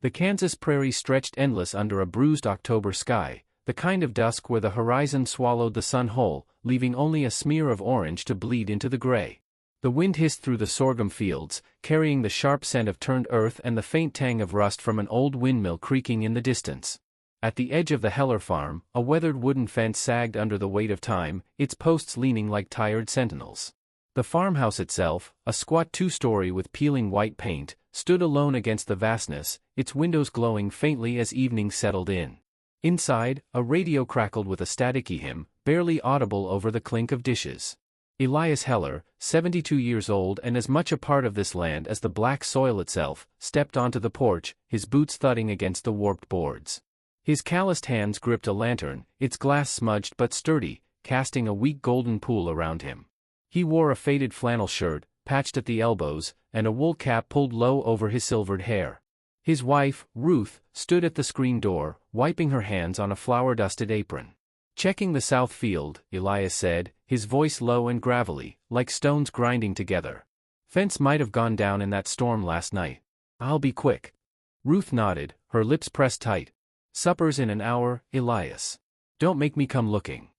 The Kansas prairie stretched endless under a bruised October sky, the kind of dusk where the horizon swallowed the sun whole, leaving only a smear of orange to bleed into the gray. The wind hissed through the sorghum fields, carrying the sharp scent of turned earth and the faint tang of rust from an old windmill creaking in the distance. At the edge of the Heller farm, a weathered wooden fence sagged under the weight of time, its posts leaning like tired sentinels. The farmhouse itself, a squat two-story with peeling white paint, stood alone against the vastness, its windows glowing faintly as evening settled in. Inside, a radio crackled with a staticky hymn, barely audible over the clink of dishes. Elias Heller, 72 years old and as much a part of this land as the black soil itself, stepped onto the porch, his boots thudding against the warped boards. His calloused hands gripped a lantern, its glass smudged but sturdy, casting a weak golden pool around him. He wore a faded flannel shirt, patched at the elbows, and a wool cap pulled low over his silvered hair. His wife, Ruth, stood at the screen door, wiping her hands on a flour-dusted apron. "Checking the south field," Elias said, his voice low and gravelly, like stones grinding together. "Fence might have gone down in that storm last night. I'll be quick." Ruth nodded, her lips pressed tight. "Supper's in an hour, Elias. Don't make me come looking."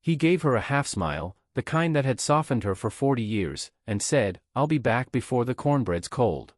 He gave her a half-smile, the kind that had softened her for 40 years, and said, "I'll be back before the cornbread's cold."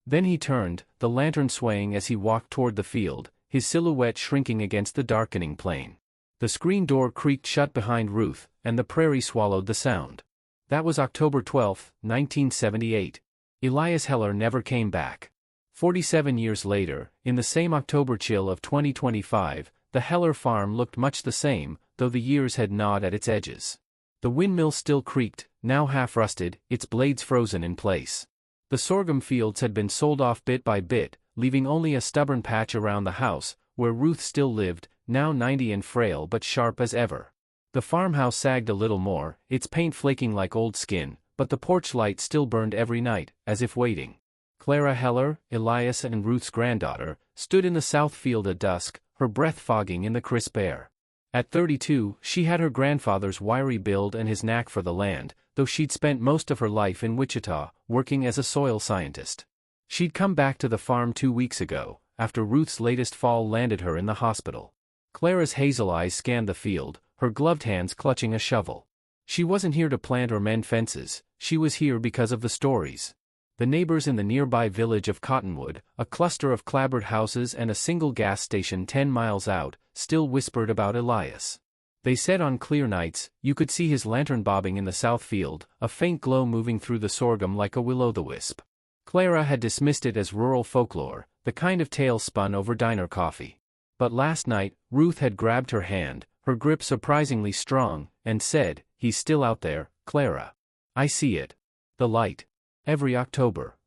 Then he turned, the lantern swaying as he walked toward the field, his silhouette shrinking against the darkening plain. The screen door creaked shut behind Ruth, and the prairie swallowed the sound. That was October 12, 1978. Elias Heller never came back. 47 years later, in the same October chill of 2025, the Heller farm looked much the same, though the years had gnawed at its edges. The windmill still creaked, now half-rusted, its blades frozen in place. The sorghum fields had been sold off bit by bit, leaving only a stubborn patch around the house, where Ruth still lived, now 90 and frail but sharp as ever. The farmhouse sagged a little more, its paint flaking like old skin, but the porch light still burned every night, as if waiting. Clara Heller, Elias and Ruth's granddaughter, stood in the south field at dusk, her breath fogging in the crisp air. At 32, she had her grandfather's wiry build and his knack for the land, though she'd spent most of her life in Wichita, working as a soil scientist. She'd come back to the farm 2 weeks ago, after Ruth's latest fall landed her in the hospital. Clara's hazel eyes scanned the field, her gloved hands clutching a shovel. She wasn't here to plant or mend fences, she was here because of the stories. The neighbors in the nearby village of Cottonwood, a cluster of clapboard houses and a single gas station 10 miles out, still whispered about Elias. They said on clear nights, you could see his lantern bobbing in the south field, a faint glow moving through the sorghum like a will-o'-the-wisp. Clara had dismissed it as rural folklore, the kind of tale spun over diner coffee. But last night, Ruth had grabbed her hand, her grip surprisingly strong, and said, "He's still out there, Clara. I see it. The light. Every October."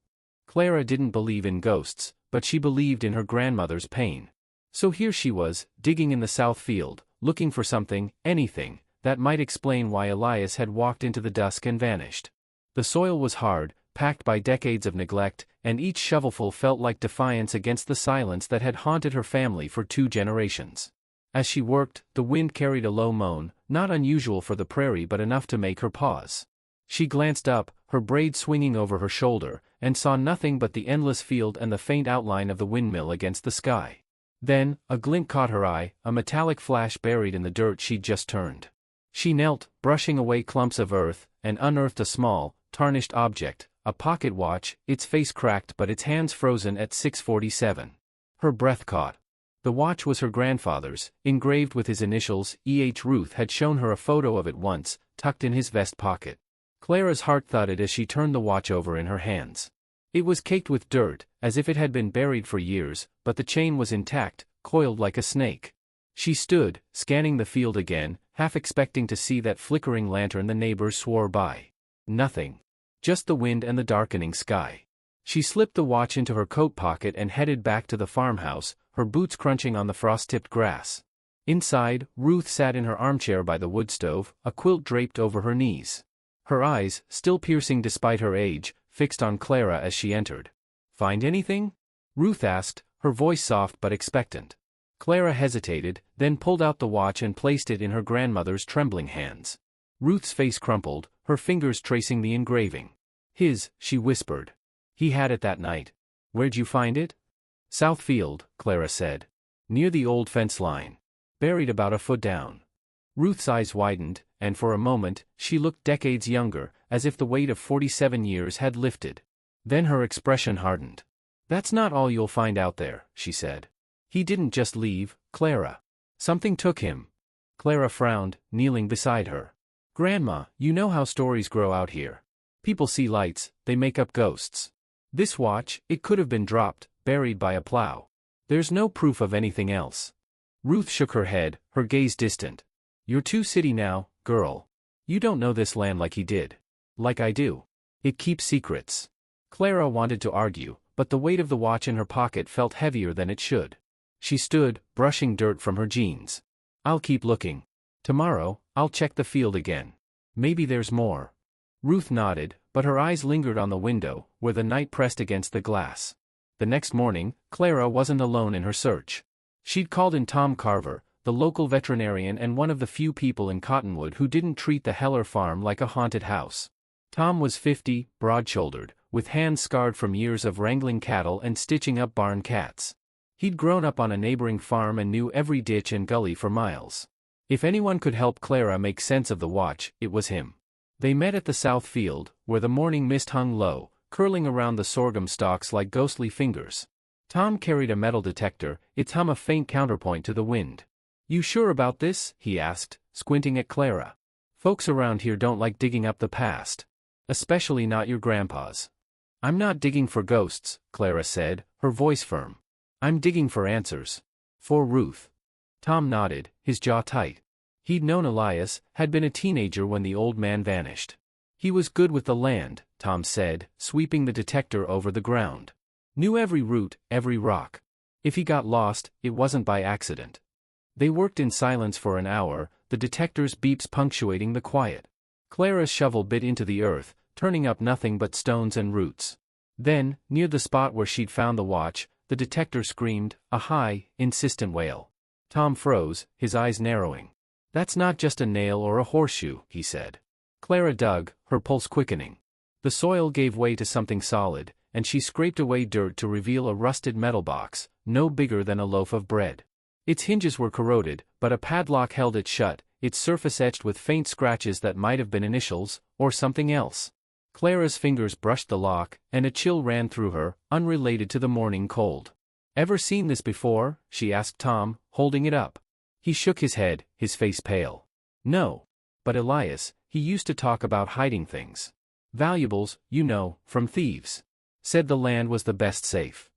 Clara didn't believe in ghosts, but she believed in her grandmother's pain. So here she was, digging in the south field, looking for something, anything, that might explain why Elias had walked into the dusk and vanished. The soil was hard, packed by decades of neglect, and each shovelful felt like defiance against the silence that had haunted her family for 2 generations. As she worked, the wind carried a low moan, not unusual for the prairie but enough to make her pause. She glanced up, her braid swinging over her shoulder, and saw nothing but the endless field and the faint outline of the windmill against the sky. Then, a glint caught her eye, a metallic flash buried in the dirt she'd just turned. She knelt, brushing away clumps of earth, and unearthed a small, tarnished object, a pocket watch, its face cracked but its hands frozen at 6:47. Her breath caught. The watch was her grandfather's, engraved with his initials. E.H. Ruth had shown her a photo of it once, tucked in his vest pocket. Clara's heart thudded as she turned the watch over in her hands. It was caked with dirt, as if it had been buried for years, but the chain was intact, coiled like a snake. She stood, scanning the field again, half expecting to see that flickering lantern the neighbors swore by. Nothing. Just the wind and the darkening sky. She slipped the watch into her coat pocket and headed back to the farmhouse, her boots crunching on the frost-tipped grass. Inside, Ruth sat in her armchair by the wood stove, a quilt draped over her knees. Her eyes, still piercing despite her age, fixed on Clara as she entered. "Find anything?" Ruth asked, her voice soft but expectant. Clara hesitated, then pulled out the watch and placed it in her grandmother's trembling hands. Ruth's face crumpled, her fingers tracing the engraving. "His," she whispered. "He had it that night. Where'd you find it?" Southfield, Clara said. Near the old fence line. Buried about a foot down. Ruth's eyes widened, and for a moment, she looked decades younger, as if the weight of 47 years had lifted. Then her expression hardened. That's not all you'll find out there, she said. He didn't just leave, Clara. Something took him. Clara frowned, kneeling beside her. Grandma, you know how stories grow out here. People see lights, they make up ghosts. This watch, it could have been dropped, buried by a plow. There's no proof of anything else. Ruth shook her head, her gaze distant. You're too city now, girl. You don't know this land like he did. Like I do. It keeps secrets. Clara wanted to argue, but the weight of the watch in her pocket felt heavier than it should. She stood, brushing dirt from her jeans. I'll keep looking. Tomorrow, I'll check the field again. Maybe there's more. Ruth nodded, but her eyes lingered on the window, where the night pressed against the glass. The next morning, Clara wasn't alone in her search. She'd called in Tom Carver, the local veterinarian and one of the few people in Cottonwood who didn't treat the Heller farm like a haunted house. Tom was 50, broad-shouldered, with hands scarred from years of wrangling cattle and stitching up barn cats. He'd grown up on a neighboring farm and knew every ditch and gully for miles. If anyone could help Clara make sense of the watch, it was him. They met at the south field, where the morning mist hung low, curling around the sorghum stalks like ghostly fingers. Tom carried a metal detector, its hum a faint counterpoint to the wind. You sure about this? He asked, squinting at Clara. Folks around here don't like digging up the past. Especially not your grandpa's. I'm not digging for ghosts, Clara said, her voice firm. I'm digging for answers. For Ruth. Tom nodded, his jaw tight. He'd known Elias, had been a teenager when the old man vanished. He was good with the land, Tom said, sweeping the detector over the ground. Knew every root, every rock. If he got lost, it wasn't by accident. They worked in silence for an hour, the detector's beeps punctuating the quiet. Clara's shovel bit into the earth, turning up nothing but stones and roots. Then, near the spot where she'd found the watch, the detector screamed, a high, insistent wail. Tom froze, his eyes narrowing. That's not just a nail or a horseshoe, he said. Clara dug, her pulse quickening. The soil gave way to something solid, and she scraped away dirt to reveal a rusted metal box, no bigger than a loaf of bread. Its hinges were corroded, but a padlock held it shut, its surface etched with faint scratches that might have been initials, or something else. Clara's fingers brushed the lock, and a chill ran through her, unrelated to the morning cold. Ever seen this before? She asked Tom, holding it up. He shook his head, his face pale. No. But Elias, he used to talk about hiding things. Valuables, you know, from thieves. Said the land was the best safe.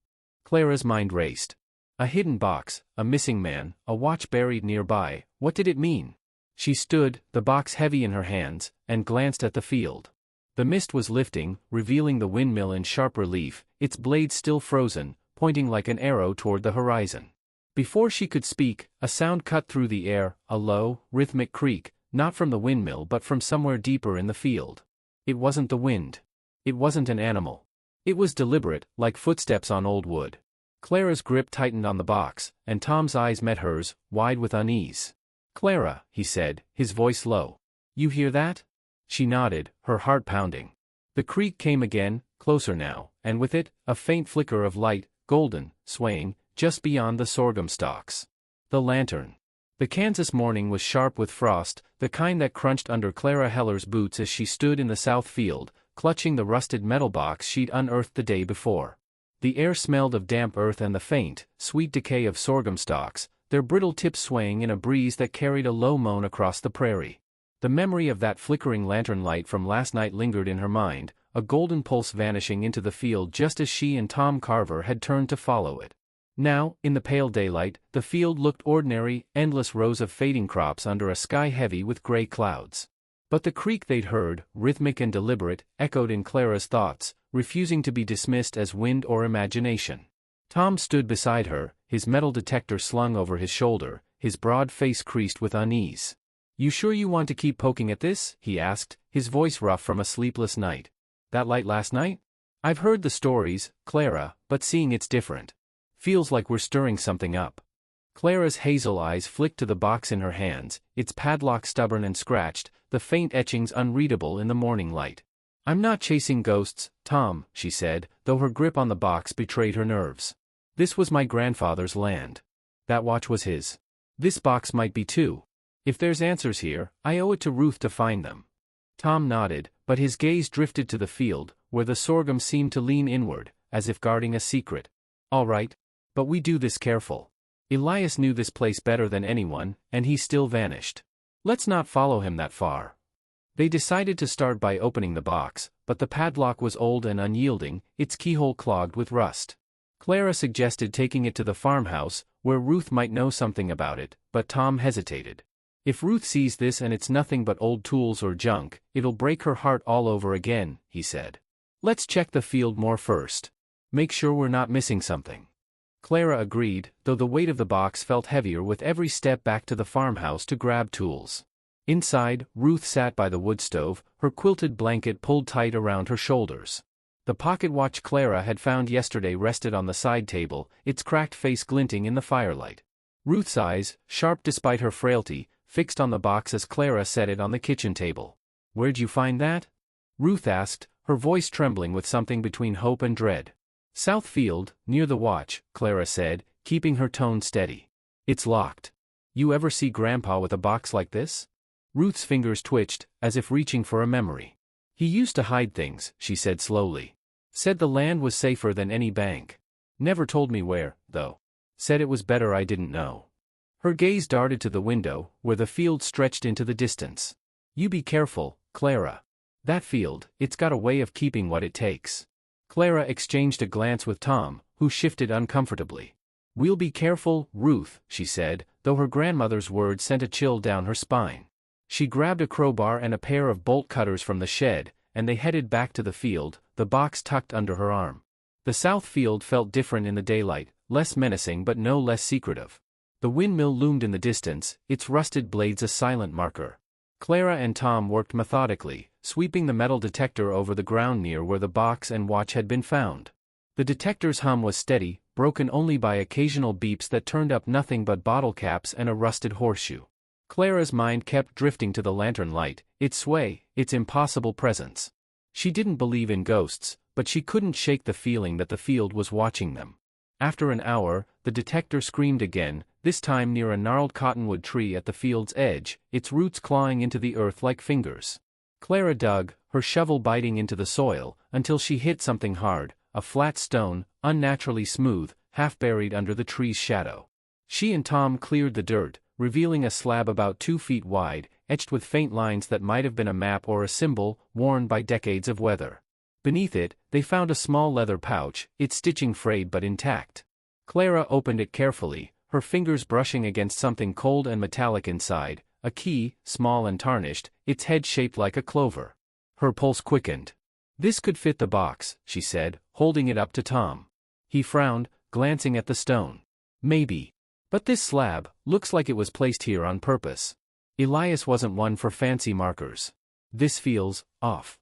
Clara's mind raced. A hidden box, a missing man, a watch buried nearby, what did it mean? She stood, the box heavy in her hands, and glanced at the field. The mist was lifting, revealing the windmill in sharp relief, its blade still frozen, pointing like an arrow toward the horizon. Before she could speak, a sound cut through the air, a low, rhythmic creak, not from the windmill but from somewhere deeper in the field. It wasn't the wind. It wasn't an animal. It was deliberate, like footsteps on old wood. Clara's grip tightened on the box, and Tom's eyes met hers, wide with unease. Clara, he said, his voice low. You hear that? She nodded, her heart pounding. The creak came again, closer now, and with it, a faint flicker of light, golden, swaying, just beyond the sorghum stalks. The lantern. The Kansas morning was sharp with frost, the kind that crunched under Clara Heller's boots as she stood in the south field, clutching the rusted metal box she'd unearthed the day before. The air smelled of damp earth and the faint, sweet decay of sorghum stalks, their brittle tips swaying in a breeze that carried a low moan across the prairie. The memory of that flickering lantern light from last night lingered in her mind, a golden pulse vanishing into the field just as she and Tom Carver had turned to follow it. Now, in the pale daylight, the field looked ordinary, endless rows of fading crops under a sky heavy with gray clouds. But the creak they'd heard, rhythmic and deliberate, echoed in Clara's thoughts, refusing to be dismissed as wind or imagination. Tom stood beside her, his metal detector slung over his shoulder, his broad face creased with unease. You sure you want to keep poking at this? He asked, his voice rough from a sleepless night. That light last night? I've heard the stories, Clara, but seeing it's different. Feels like we're stirring something up. Clara's hazel eyes flicked to the box in her hands, its padlock stubborn and scratched, the faint etchings unreadable in the morning light. I'm not chasing ghosts, Tom, she said, though her grip on the box betrayed her nerves. This was my grandfather's land. That watch was his. This box might be too. If there's answers here, I owe it to Ruth to find them. Tom nodded, but his gaze drifted to the field, where the sorghum seemed to lean inward, as if guarding a secret. All right. But we do this careful. Elias knew this place better than anyone, and he still vanished. Let's not follow him that far. They decided to start by opening the box, but the padlock was old and unyielding, its keyhole clogged with rust. Clara suggested taking it to the farmhouse, where Ruth might know something about it, but Tom hesitated. If Ruth sees this and it's nothing but old tools or junk, it'll break her heart all over again, he said. Let's check the field more first. Make sure we're not missing something. Clara agreed, though the weight of the box felt heavier with every step back to the farmhouse to grab tools. Inside, Ruth sat by the wood stove, her quilted blanket pulled tight around her shoulders. The pocket watch Clara had found yesterday rested on the side table, its cracked face glinting in the firelight. Ruth's eyes, sharp despite her frailty, fixed on the box as Clara set it on the kitchen table. "Where'd you find that?" Ruth asked, her voice trembling with something between hope and dread. "Southfield, near the watch," Clara said, keeping her tone steady. "It's locked. You ever see Grandpa with a box like this?" Ruth's fingers twitched, as if reaching for a memory. "He used to hide things," she said slowly. "Said the land was safer than any bank. Never told me where, though. Said it was better I didn't know." Her gaze darted to the window, where the field stretched into the distance. "You be careful, Clara. That field, it's got a way of keeping what it takes." Clara exchanged a glance with Tom, who shifted uncomfortably. "We'll be careful, Ruth," she said, though her grandmother's words sent a chill down her spine. She grabbed a crowbar and a pair of bolt cutters from the shed, and they headed back to the field, the box tucked under her arm. The south field felt different in the daylight, less menacing but no less secretive. The windmill loomed in the distance, its rusted blades a silent marker. Clara and Tom worked methodically, sweeping the metal detector over the ground near where the box and watch had been found. The detector's hum was steady, broken only by occasional beeps that turned up nothing but bottle caps and a rusted horseshoe. Clara's mind kept drifting to the lantern light, its sway, its impossible presence. She didn't believe in ghosts, but she couldn't shake the feeling that the field was watching them. After an hour, the detector screamed again, this time near a gnarled cottonwood tree at the field's edge, its roots clawing into the earth like fingers. Clara dug, her shovel biting into the soil, until she hit something hard, a flat stone, unnaturally smooth, half buried under the tree's shadow. She and Tom cleared the dirt, revealing a slab about 2 feet wide, etched with faint lines that might have been a map or a symbol, worn by decades of weather. Beneath it, they found a small leather pouch, its stitching frayed but intact. Clara opened it carefully, her fingers brushing against something cold and metallic inside, a key, small and tarnished, its head shaped like a clover. Her pulse quickened. "This could fit the box," she said, holding it up to Tom. He frowned, glancing at the stone. "Maybe. But this slab, looks like it was placed here on purpose. Elias wasn't one for fancy markers. This feels off."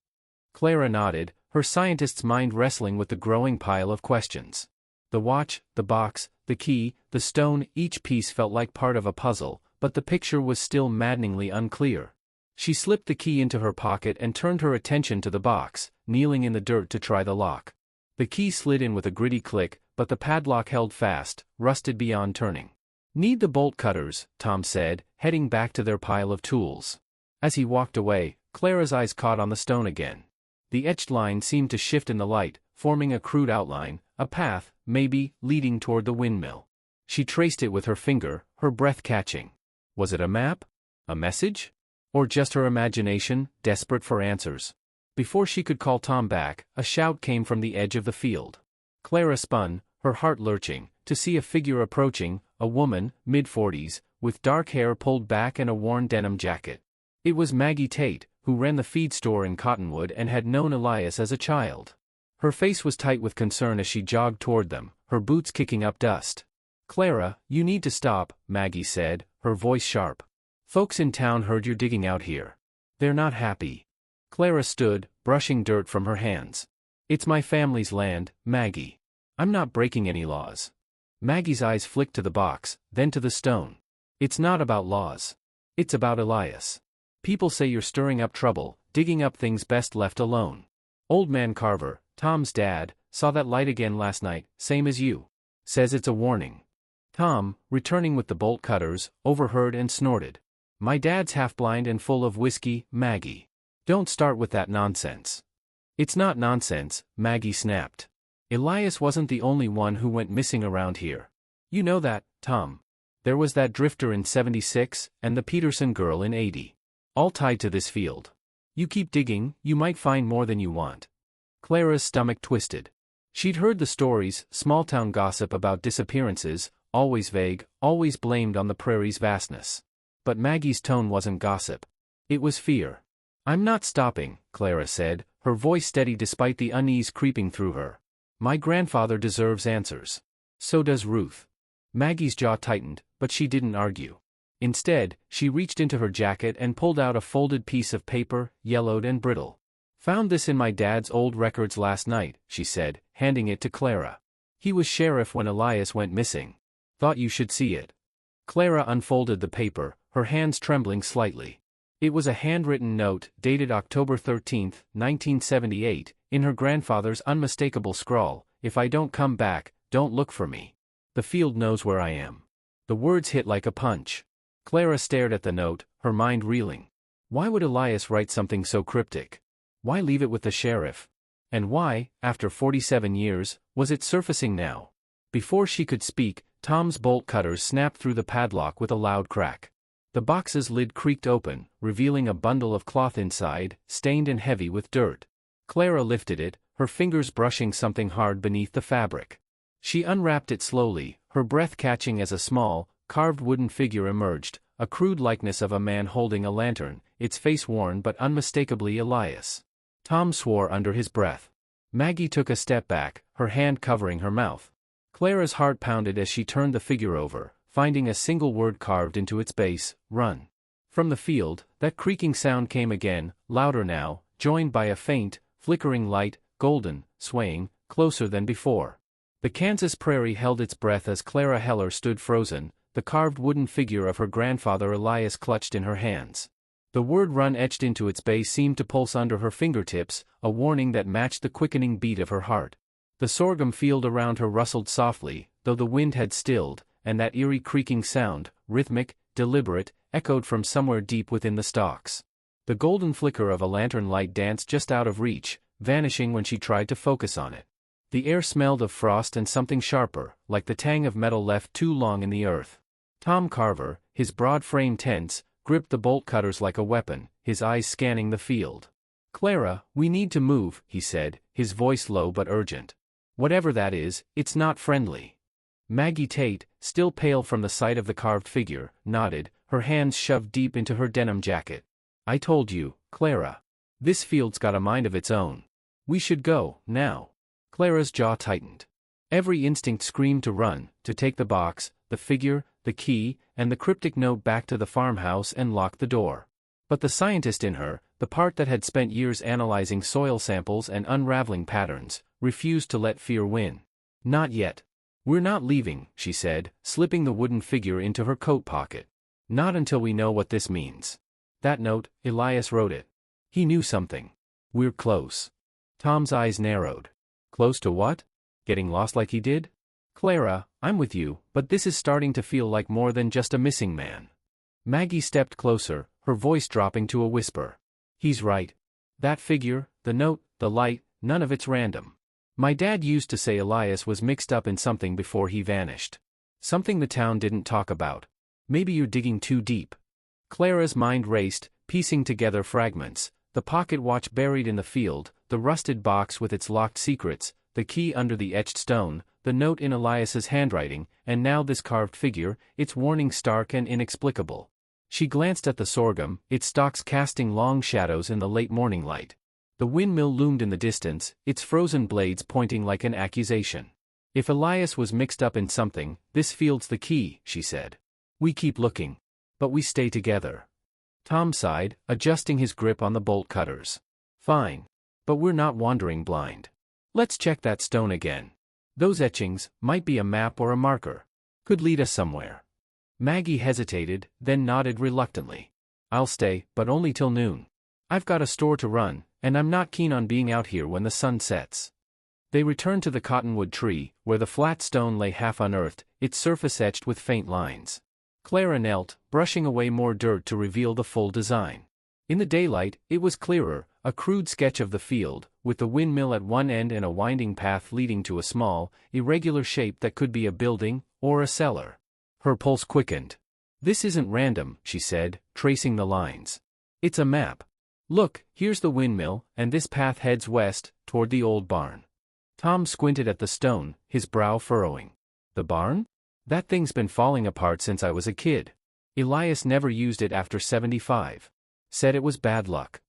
Clara nodded, her scientist's mind wrestling with the growing pile of questions. The watch, the box, the key, the stone, each piece felt like part of a puzzle, but the picture was still maddeningly unclear. She slipped the key into her pocket and turned her attention to the box, kneeling in the dirt to try the lock. The key slid in with a gritty click, but the padlock held fast, rusted beyond turning. "Need the bolt cutters," Tom said, heading back to their pile of tools. As he walked away, Clara's eyes caught on the stone again. The etched line seemed to shift in the light, forming a crude outline, a path, maybe, leading toward the windmill. She traced it with her finger, her breath catching. Was it a map? A message? Or just her imagination, desperate for answers? Before she could call Tom back, a shout came from the edge of the field. Clara spun, her heart lurching, to see a figure approaching, a woman, mid-40s, with dark hair pulled back and a worn denim jacket. It was Maggie Tate, who ran the feed store in Cottonwood and had known Elias as a child. Her face was tight with concern as she jogged toward them, her boots kicking up dust. "Clara, you need to stop," Maggie said, her voice sharp. "Folks in town heard you're digging out here. They're not happy." Clara stood, brushing dirt from her hands. "It's my family's land, Maggie. I'm not breaking any laws." Maggie's eyes flicked to the box, then to the stone. "It's not about laws. It's about Elias. People say you're stirring up trouble, digging up things best left alone. Old man Carver, Tom's dad, saw that light again last night, same as you. Says it's a warning. Tom, returning with the bolt cutters, overheard and snorted. My dad's half-blind and full of whiskey, Maggie. Don't start with that nonsense. It's not nonsense, Maggie snapped. Elias wasn't the only one who went missing around here. You know that, Tom. There was that drifter in 76, and the Peterson girl in 80. All tied to this field. You keep digging, you might find more than you want. Clara's stomach twisted. She'd heard the stories, small-town gossip about disappearances, always vague, always blamed on the prairie's vastness. But Maggie's tone wasn't gossip. It was fear. I'm not stopping, Clara said, her voice steady despite the unease creeping through her. My grandfather deserves answers. So does Ruth. Maggie's jaw tightened, but she didn't argue. Instead, she reached into her jacket and pulled out a folded piece of paper, yellowed and brittle. Found this in my dad's old records last night, she said, handing it to Clara. He was sheriff when Elias went missing. Thought you should see it. Clara unfolded the paper, her hands trembling slightly. It was a handwritten note, dated October 13, 1978, in her grandfather's unmistakable scrawl, "If I don't come back, don't look for me. The field knows where I am." The words hit like a punch. Clara stared at the note, her mind reeling. Why would Elias write something so cryptic? Why leave it with the sheriff? And why, after 47 years, was it surfacing now? Before she could speak, Tom's bolt cutters snapped through the padlock with a loud crack. The box's lid creaked open, revealing a bundle of cloth inside, stained and heavy with dirt. Clara lifted it, her fingers brushing something hard beneath the fabric. She unwrapped it slowly, her breath catching as a small, carved wooden figure emerged, a crude likeness of a man holding a lantern, its face worn but unmistakably Elias. Tom swore under his breath. Maggie took a step back, her hand covering her mouth. Clara's heart pounded as she turned the figure over, finding a single word carved into its base, "Run." From the field, that creaking sound came again, louder now, joined by a faint, flickering light, golden, swaying, closer than before. The Kansas prairie held its breath as Clara Heller stood frozen, the carved wooden figure of her grandfather Elias clutched in her hands. The word "run" etched into its base seemed to pulse under her fingertips, a warning that matched the quickening beat of her heart. The sorghum field around her rustled softly, though the wind had stilled, and that eerie creaking sound, rhythmic, deliberate, echoed from somewhere deep within the stalks. The golden flicker of a lantern light danced just out of reach, vanishing when she tried to focus on it. The air smelled of frost and something sharper, like the tang of metal left too long in the earth. Tom Carver, his broad frame tense, gripped the bolt cutters like a weapon, his eyes scanning the field. "Clara, we need to move," he said, his voice low but urgent. "Whatever that is, it's not friendly." Maggie Tate, still pale from the sight of the carved figure, nodded, her hands shoved deep into her denim jacket. "I told you, Clara. This field's got a mind of its own. We should go, now." Clara's jaw tightened. Every instinct screamed to run, to take the box, the figure, the key, and the cryptic note back to the farmhouse and lock the door. But the scientist in her, the part that had spent years analyzing soil samples and unraveling patterns, refused to let fear win. "Not yet. We're not leaving," she said, slipping the wooden figure into her coat pocket. "Not until we know what this means. That note, Elias wrote it. He knew something. We're close." Tom's eyes narrowed. "Close to what? Getting lost like he did?" "Clara, I'm with you, but this is starting to feel like more than just a missing man." Maggie stepped closer, her voice dropping to a whisper. "He's right. That figure, the note, the light, none of it's random. My dad used to say Elias was mixed up in something before he vanished. Something the town didn't talk about. Maybe you're digging too deep." Clara's mind raced, piecing together fragments, the pocket watch buried in the field, the rusted box with its locked secrets, the key under the etched stone, the note in Elias's handwriting, and now this carved figure, its warning stark and inexplicable. She glanced at the sorghum, its stalks casting long shadows in the late morning light. The windmill loomed in the distance, its frozen blades pointing like an accusation. "If Elias was mixed up in something, this field's the key," she said. "We keep looking. But we stay together." Tom sighed, adjusting his grip on the bolt cutters. "Fine. But we're not wandering blind. Let's check that stone again. Those etchings might be a map or a marker. Could lead us somewhere." Maggie hesitated, then nodded reluctantly. "I'll stay, but only till noon. I've got a store to run, and I'm not keen on being out here when the sun sets." They returned to the cottonwood tree, where the flat stone lay half unearthed, its surface etched with faint lines. Clara knelt, brushing away more dirt to reveal the full design. In the daylight, it was clearer, a crude sketch of the field, with the windmill at one end and a winding path leading to a small, irregular shape that could be a building, or a cellar. Her pulse quickened. "This isn't random," she said, tracing the lines. "It's a map. Look, here's the windmill, and this path heads west, toward the old barn." Tom squinted at the stone, his brow furrowing. "The barn? That thing's been falling apart since I was a kid. Elias never used it after 75. Said it was bad luck."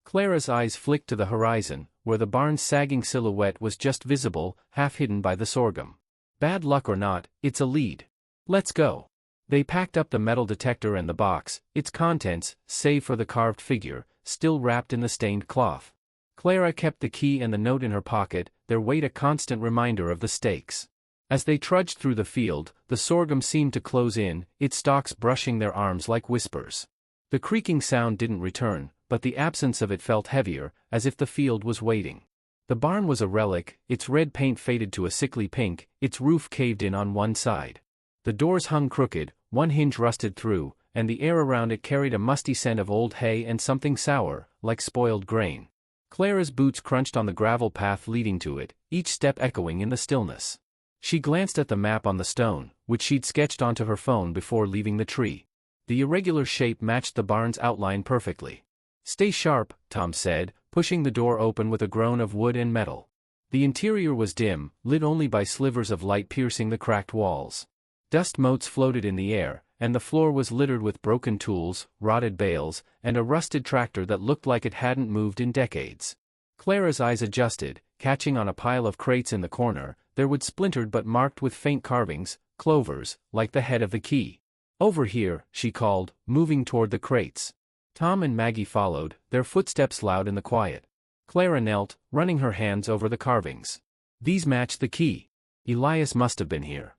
Clara's eyes flicked to the horizon, where the barn's sagging silhouette was just visible, half hidden by the sorghum. "Bad luck or not, it's a lead. Let's go." They packed up the metal detector and the box, its contents, save for the carved figure, still wrapped in the stained cloth. Clara kept the key and the note in her pocket, their weight a constant reminder of the stakes. As they trudged through the field, the sorghum seemed to close in, its stalks brushing their arms like whispers. The creaking sound didn't return, but the absence of it felt heavier, as if the field was waiting. The barn was a relic, its red paint faded to a sickly pink, its roof caved in on one side. The doors hung crooked, one hinge rusted through, and the air around it carried a musty scent of old hay and something sour, like spoiled grain. Clara's boots crunched on the gravel path leading to it, each step echoing in the stillness. She glanced at the map on the stone, which she'd sketched onto her phone before leaving the tree. The irregular shape matched the barn's outline perfectly. "Stay sharp," Tom said, pushing the door open with a groan of wood and metal. The interior was dim, lit only by slivers of light piercing the cracked walls. Dust motes floated in the air, and the floor was littered with broken tools, rotted bales, and a rusted tractor that looked like it hadn't moved in decades. Clara's eyes adjusted, catching on a pile of crates in the corner, their wood splintered but marked with faint carvings, clovers, like the head of the key. "Over here," she called, moving toward the crates. Tom and Maggie followed, their footsteps loud in the quiet. Clara knelt, running her hands over the carvings. "These match the key. Elias must have been here."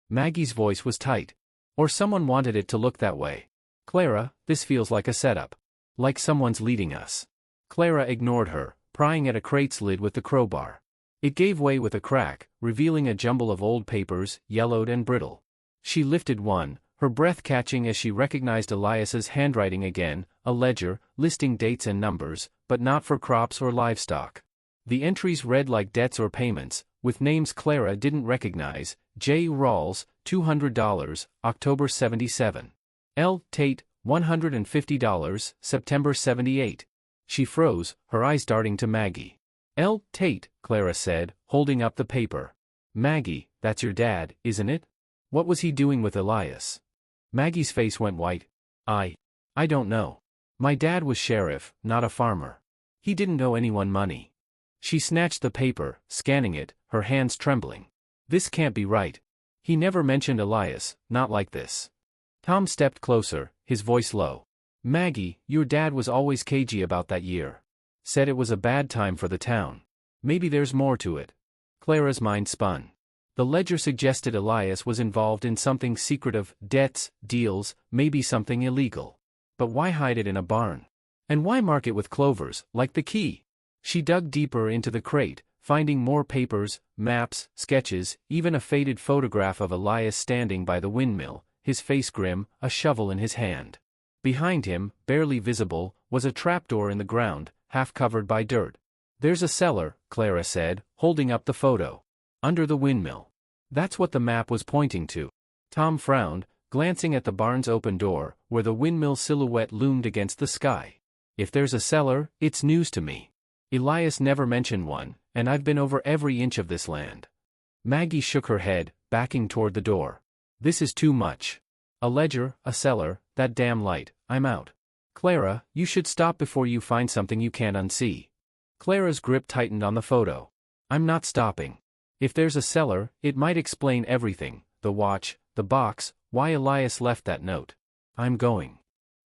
Maggie's voice was tight. "Or someone wanted it to look that way. Clara, this feels like a setup. Like someone's leading us." Clara ignored her, prying at a crate's lid with the crowbar. It gave way with a crack, revealing a jumble of old papers, yellowed and brittle. She lifted one, her breath catching as she recognized Elias's handwriting again, a ledger, listing dates and numbers, but not for crops or livestock. The entries read like debts or payments, with names Clara didn't recognize: J. Rawls, $200, October 77. L. Tate, $150, September 78. She froze, her eyes darting to Maggie. "L. Tate," Clara said, holding up the paper. "Maggie, that's your dad, isn't it? What was he doing with Elias?" Maggie's face went white. I don't know. My dad was sheriff, not a farmer. He didn't owe anyone money." She snatched the paper, scanning it, her hands trembling. "This can't be right. He never mentioned Elias, not like this." Tom stepped closer, his voice low. "Maggie, your dad was always cagey about that year. Said it was a bad time for the town. Maybe there's more to it." Clara's mind spun. The ledger suggested Elias was involved in something secretive, debts, deals, maybe something illegal. But why hide it in a barn? And why mark it with clovers, like the key? She dug deeper into the crate, finding more papers, maps, sketches, even a faded photograph of Elias standing by the windmill, his face grim, a shovel in his hand. Behind him, barely visible, was a trapdoor in the ground, half covered by dirt. "There's a cellar," Clara said, holding up the photo. "Under the windmill." That's what the map was pointing to. Tom frowned, glancing at the barn's open door, where the windmill silhouette loomed against the sky. "If there's a cellar, it's news to me. Elias never mentioned one, and I've been over every inch of this land." Maggie shook her head, backing toward the door. "This is too much. A ledger, a cellar, that damn light, I'm out. Clara, you should stop before you find something you can't unsee." Clara's grip tightened on the photo. "I'm not stopping. If there's a cellar, it might explain everything, the watch, the box, why Elias left that note. I'm going."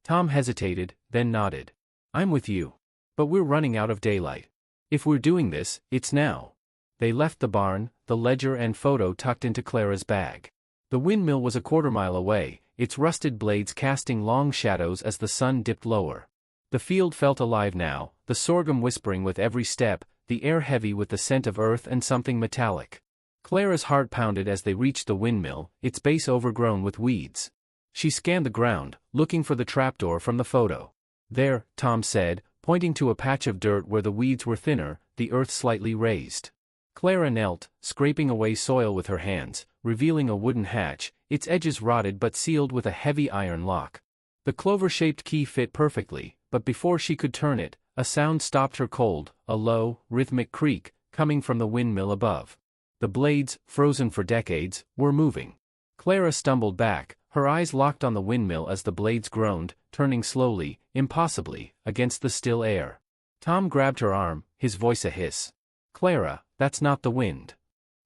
Tom hesitated, then nodded. "I'm with you. But we're running out of daylight. If we're doing this, it's now." They left the barn, the ledger and photo tucked into Clara's bag. The windmill was a quarter-mile away, its rusted blades casting long shadows as the sun dipped lower. The field felt alive now, the sorghum whispering with every step, the air heavy with the scent of earth and something metallic. Clara's heart pounded as they reached the windmill, its base overgrown with weeds. She scanned the ground, looking for the trapdoor from the photo. There, Tom said, pointing to a patch of dirt where the weeds were thinner, the earth slightly raised. Clara knelt, scraping away soil with her hands, revealing a wooden hatch, its edges rotted but sealed with a heavy iron lock. The clover-shaped key fit perfectly, but before she could turn it, a sound stopped her cold, a low, rhythmic creak, coming from the windmill above. The blades, frozen for decades, were moving. Clara stumbled back, her eyes locked on the windmill as the blades groaned, turning slowly, impossibly, against the still air. Tom grabbed her arm, his voice a hiss. "Clara, that's not the wind."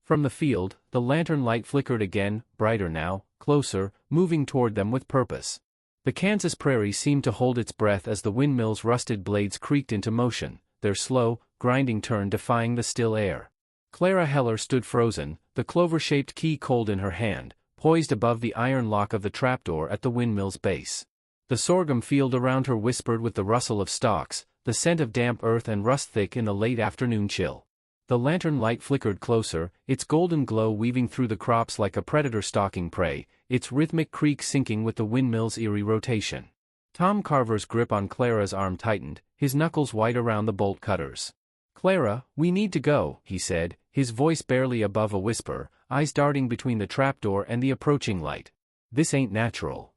From the field, the lantern light flickered again, brighter now, closer, moving toward them with purpose. The Kansas prairie seemed to hold its breath as the windmill's rusted blades creaked into motion, their slow, grinding turn defying the still air. Clara Heller stood frozen, the clover-shaped key cold in her hand, poised above the iron lock of the trapdoor at the windmill's base. The sorghum field around her whispered with the rustle of stalks, the scent of damp earth and rust thick in the late afternoon chill. The lantern light flickered closer, its golden glow weaving through the crops like a predator stalking prey, its rhythmic creak syncing with the windmill's eerie rotation. Tom Carver's grip on Clara's arm tightened, his knuckles white around the bolt cutters. "Clara, we need to go," he said, his voice barely above a whisper, eyes darting between the trapdoor and the approaching light. "This ain't natural."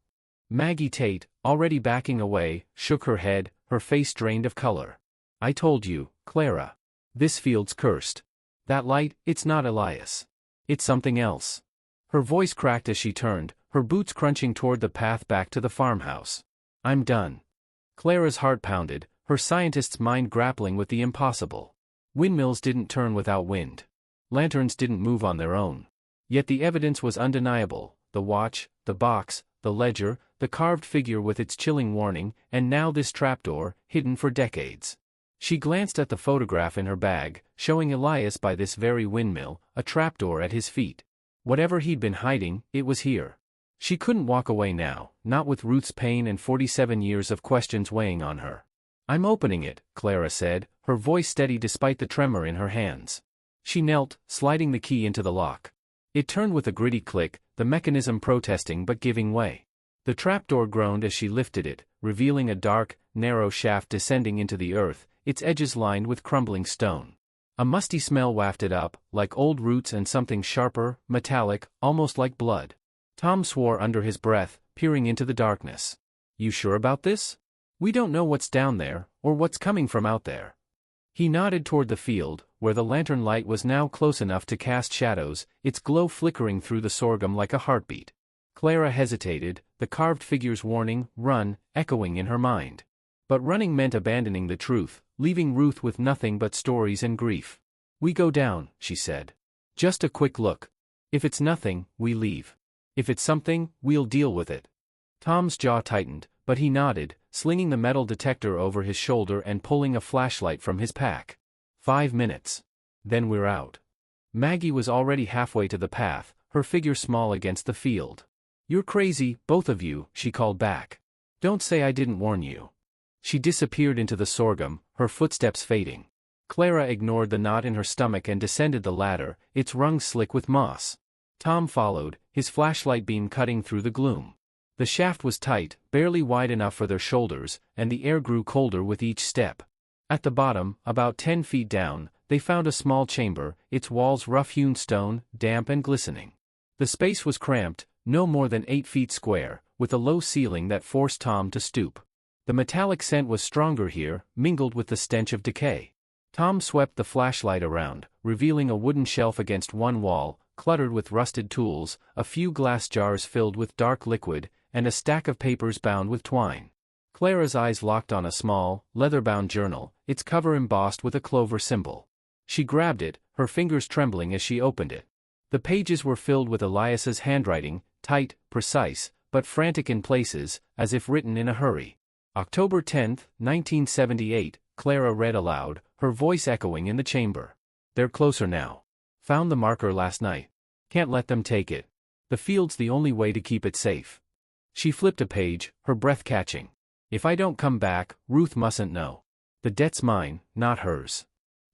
Maggie Tate, already backing away, shook her head, her face drained of color. "I told you, Clara. This field's cursed. That light, it's not Elias. It's something else." Her voice cracked as she turned, her boots crunching toward the path back to the farmhouse. "I'm done." Clara's heart pounded, her scientist's mind grappling with the impossible. Windmills didn't turn without wind. Lanterns didn't move on their own. Yet the evidence was undeniable: the watch, the box, the ledger, the carved figure with its chilling warning, and now this trapdoor, hidden for decades. She glanced at the photograph in her bag, showing Elias by this very windmill, a trapdoor at his feet. Whatever he'd been hiding, it was here. She couldn't walk away now, not with Ruth's pain and 47 years of questions weighing on her. "I'm opening it," Clara said, her voice steady despite the tremor in her hands. She knelt, sliding the key into the lock. It turned with a gritty click, the mechanism protesting but giving way. The trapdoor groaned as she lifted it, revealing a dark, narrow shaft descending into the earth, its edges lined with crumbling stone. A musty smell wafted up, like old roots and something sharper, metallic, almost like blood. Tom swore under his breath, peering into the darkness. "You sure about this? We don't know what's down there, or what's coming from out there." He nodded toward the field, where the lantern light was now close enough to cast shadows, its glow flickering through the sorghum like a heartbeat. Clara hesitated, the carved figure's warning, "Run," echoing in her mind. But running meant abandoning the truth, leaving Ruth with nothing but stories and grief. "We go down," she said. "Just a quick look. If it's nothing, we leave. If it's something, we'll deal with it." Tom's jaw tightened, but he nodded, slinging the metal detector over his shoulder and pulling a flashlight from his pack. 5 minutes. Then we're out. Maggie was already halfway to the path, her figure small against the field. "You're crazy, both of you," she called back. "Don't say I didn't warn you." She disappeared into the sorghum, her footsteps fading. Clara ignored the knot in her stomach and descended the ladder, its rungs slick with moss. Tom followed, his flashlight beam cutting through the gloom. The shaft was tight, barely wide enough for their shoulders, and the air grew colder with each step. At the bottom, about 10 feet down, they found a small chamber, its walls rough-hewn stone, damp and glistening. The space was cramped, no more than 8 feet square, with a low ceiling that forced Tom to stoop. The metallic scent was stronger here, mingled with the stench of decay. Tom swept the flashlight around, revealing a wooden shelf against one wall, cluttered with rusted tools, a few glass jars filled with dark liquid, and a stack of papers bound with twine. Clara's eyes locked on a small, leather-bound journal, its cover embossed with a clover symbol. She grabbed it, her fingers trembling as she opened it. The pages were filled with Elias's handwriting, tight, precise, but frantic in places, as if written in a hurry. "October 10, 1978, Clara read aloud, her voice echoing in the chamber. "They're closer now. Found the marker last night. Can't let them take it. The field's the only way to keep it safe." She flipped a page, her breath catching. "If I don't come back, Ruth mustn't know. The debt's mine, not hers."